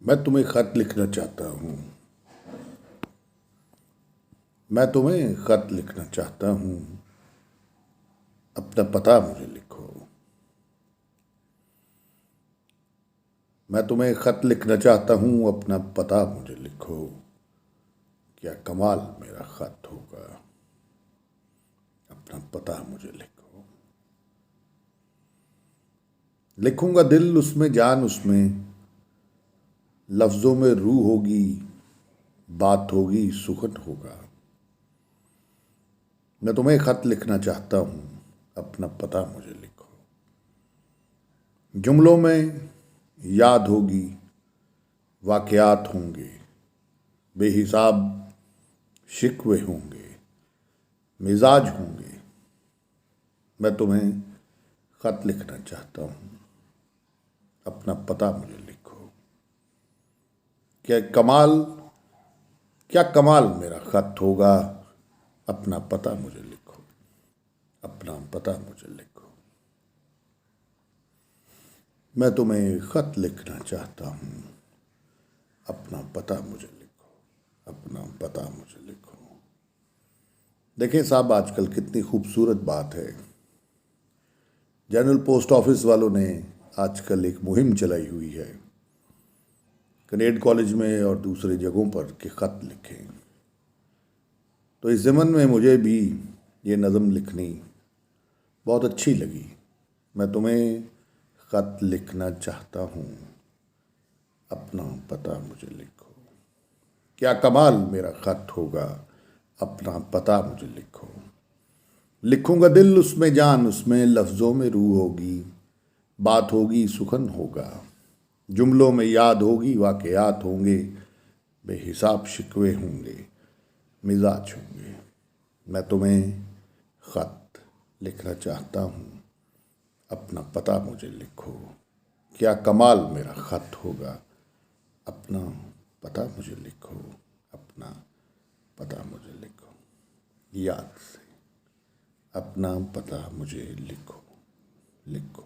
मैं तुम्हें खत लिखना चाहता हूँ। मैं तुम्हें खत लिखना चाहता हूँ। अपना पता मुझे लिखो। मैं तुम्हें खत लिखना चाहता हूँ। अपना पता मुझे लिखो। क्या कमाल मेरा खत होगा। अपना पता मुझे लिखो। लिखूंगा दिल उसमें, जान उसमें, लफ्जों में रूह होगी, बात होगी, सुखन होगा। मैं तुम्हें खत लिखना चाहता हूँ। अपना पता मुझे लिखो। जुमलों में याद होगी, वाकयात होंगे, बेहिसाब शिकवे होंगे, मिजाज होंगे। मैं तुम्हें खत लिखना चाहता हूँ। अपना पता मुझे लिखो। क्या कमाल क्या कमाल मेरा खत होगा। अपना पता मुझे लिखो। अपना पता मुझे लिखो। मैं तुम्हें खत लिखना चाहता हूँ। अपना पता मुझे लिखो। अपना पता मुझे लिखो। देखें साहब, आजकल कितनी खूबसूरत बात है। जनरल पोस्ट ऑफिस वालों ने आजकल एक मुहिम चलाई हुई है, कनेड कॉलेज में और दूसरे जगहों पर कि खत लिखें। तो इस ज़मन में मुझे भी ये नज़म लिखनी बहुत अच्छी लगी। मैं तुम्हें खत लिखना चाहता हूँ। अपना पता मुझे लिखो। क्या कमाल मेरा खत होगा। अपना पता मुझे लिखो। लिखूंगा दिल उसमें, जान उसमें, लफ्ज़ों में रूह होगी, बात होगी, सुखन होगा। जुमलों में याद होगी, वाकयात होंगे, बेहिसाब शिकवे होंगे, मिजाज होंगे। मैं तुम्हें खत लिखना चाहता हूँ। अपना पता मुझे लिखो। क्या कमाल मेरा खत होगा। अपना पता मुझे लिखो। अपना पता मुझे लिखो। याद से अपना पता मुझे लिखो। लिखो।